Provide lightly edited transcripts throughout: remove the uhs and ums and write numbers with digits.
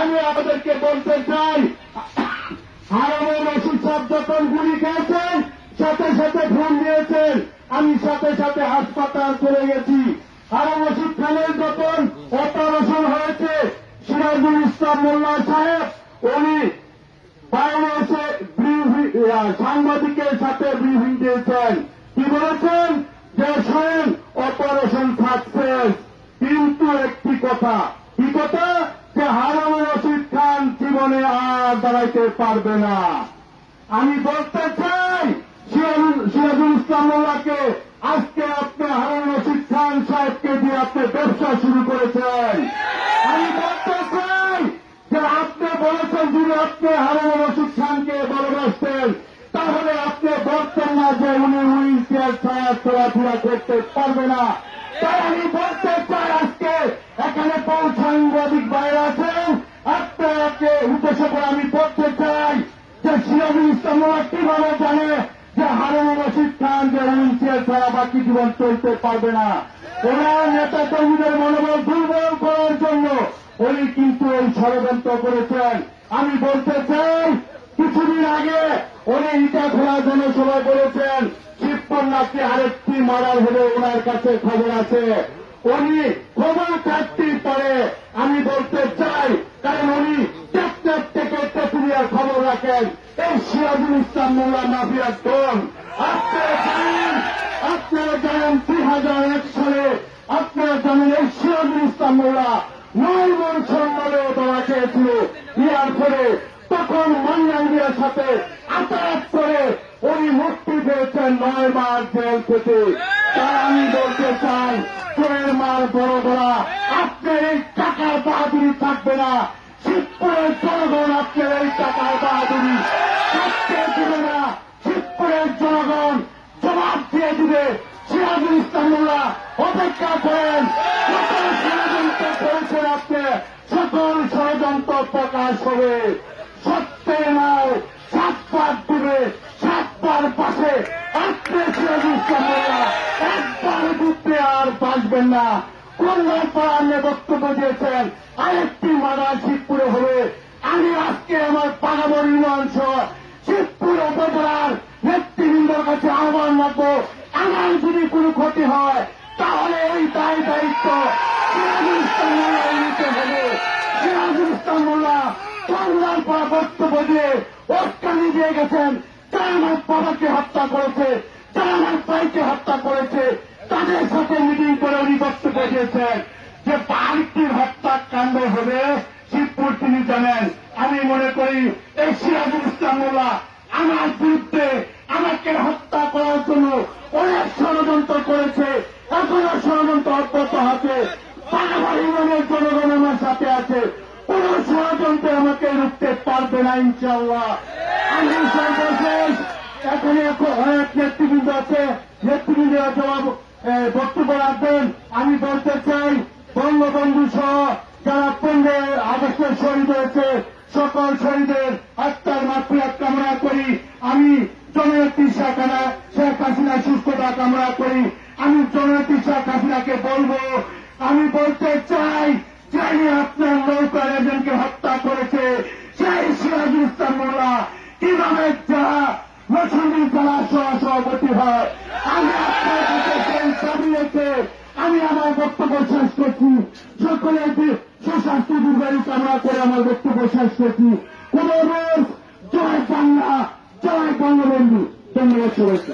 আমি আপনাদেরকে বলতে চাই, হারামের রশিদ সাহেব যখন গুলি খেয়েছেন সাথে সাথে ফোন দিয়েছেন, আমি সাথে সাথে হাসপাতাল চলে গেছি। হারাম রশিদ খানের যখন অপারেশন হয়েছে, সিরাজুল ইসলাম মোল্লা সাহেব উনি বাইরে এসে সাংবাদিকের সাথে ব্রিফিং দিয়েছেন। কি বলেছেন? যে স্বয়ং অপারেশন সাকসেস, কিন্তু একটি কথা, কি কথা? যে হারাম রশিদ খান জীবনে আর দাঁড়াইতে পারবে না। আমি বলতে চাই সিরাজুল ইসলাম মোল্লাকে, আজকে আপনি হারুন রশিদ খান সাহেবকে দিয়ে আপনি ব্যবসা শুরু করেছেন। আমি বলতে চাই যে আপনি বলেছেন যদি আপনি হারুন রশিদ খানকে ভালোবাসতেন তাহলে আপনি বলতেন না যে উনি হুইল চেয়ার ছাড়া চলাফেরা করতে পারবে না। তাই আমি বলতে চাই আজকে এখানে সাংবাদিক বাইরে আছেন, আপনাকে উদ্দেশ্য করে আমি বলতে চাই যে সিরাজুল ইসলাম মোল্লা কিভাবে জানে যে হারুন রশিদ খান যে হুইল চেয়ার ছাড়া বাকি জীবন চলতে পারবে না। ওনার নেতা কর্মীদের মনোবল দুর্বল করার জন্য উনি কিন্তু এই ষড়যন্ত্র করেছেন। আমি বলতে চাই কিছুদিন আগে উনি ইটাখোলা জনসভায় বলেছেন শিবপুর নাকি আরেকটি মার্ডার হলে ওনার কাছে খবর আছে। উনি খবর থাকতেই পারে, আমি বলতে চাই, কারণ উনি টেকনাফ থেকে তেঁতুলিয়ার খবর রাখেন। এই সিরাজুল ইসলাম মোল্লা মাফিয়ার দল। আপনারা জানেন 2001 সালে আপনারা জানেন এই সিরাজুল ইসলাম মোল্লা 9 মন সম্মানেও ধরা খেয়েছিল। ইয়ার পরে তখন মান্নাঙ্গিয়ার সাথে আতায়াত করে উনি মুক্তি পেয়েছেন 9 মাস জেল থেকে। তাই আমি বলতে চাই চোরের মাল বড় বড়া, আপনার এই টাকার বাহাদুরি থাকবে না। শিবপুরের জনগণ আপনার এই টাকার বাহাদুরি থাকতে দিবে না। শিবপুরের জনগণ জবাব দিয়ে দিবে। সিরাজুল ইসলাম মোল্লা অপেক্ষা করেন, সকল ষড়যন্ত্র করেছেন আপনি, সকল ষড়যন্ত্র প্রকাশ হবে। সত্যের নাও 7 বার ডুবে 7 বার পাশে আপনি সিরাজুল ইসলাম মোল্লা একবার ডুবতে আর বাঁচবেন না। কল্যাণ আপনি বক্তব্য দিয়েছেন আরেকটি মার্ডার শিবপুরে হবে। আমি আজকে আমার পাগাবর ইউনিয়ন সহ শিবপুর উপজেলার নেতৃবৃন্দর কাছে আহ্বান রাখবো, আমার যদি কোনো ক্ষতি হয় তাহলে এই দায়িত্ব সিরাজুল ইসলাম মোল্লা নিতে হবে। সিরাজুল ইসলাম মোল্লা কল্যাণ পর বক্তব্য দিয়ে উস্কানি দিয়ে গেছেন, যারা আমার বাবাকে হত্যা করেছে, যারা আমার ভাইকে হত্যা করেছে তাদের সাথে মিটিং করে উনি বক্তব্য দিয়েছেন যে বাড়িটির হত্যাকাণ্ড হবে শিবপুর। তিনি জানেন, আমি মনে করি এই সিরাজুল ইসলাম মোল্লা আমার বিরুদ্ধে আমাকে হত্যা করার জন্য অনেক ষড়যন্ত্র করেছে, এখনো ষড়যন্ত্র অব্যাহত আছে। পাগাবার ইউনিয়নের জনগণ আমার সাথে আছে, কোন ষড়যন্ত্রে আমাকে রুখতে পারবে না ইনশাআল্লাহ। আমি সর্বশেষ এখানে অনেক নেতৃবৃন্দ আছে, নেতৃবৃন্দের জবাব বক্তব্য রাখবেন। আমি বলতে চাই বঙ্গবন্ধু সহ যারা 15 আগস্টে শহীদ হয়েছে সকল শহীদের আত্মার মাগফিরাত কামনা করি। আমি জননেত্রী শেখ হাসিনা সুস্থতা কামনা করি। আমি জননেত্রী শেখ হাসিনাকে বলবো, আমি বলতে চাই যিনি আপনার নৌকার একজনকে হত্যা করেছে সেই সিরাজুল ইসলাম মোল্লা কিভাবে নরসিংদী জেলা সভাপতি হয়। আমি আপনার কাছে সেই দাবি রেখে আমি আমার বক্তব্য শেষ করছি। সকলে সুস্বাস্থ্য দীর্ঘায়ু কামনা করে আমার বক্তব্য শেষ করছি। জয় বাংলা, জয় বঙ্গবন্ধু। ধন্যবাদ সবাইকে।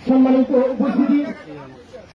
সম্মানিত উপস্থিতি,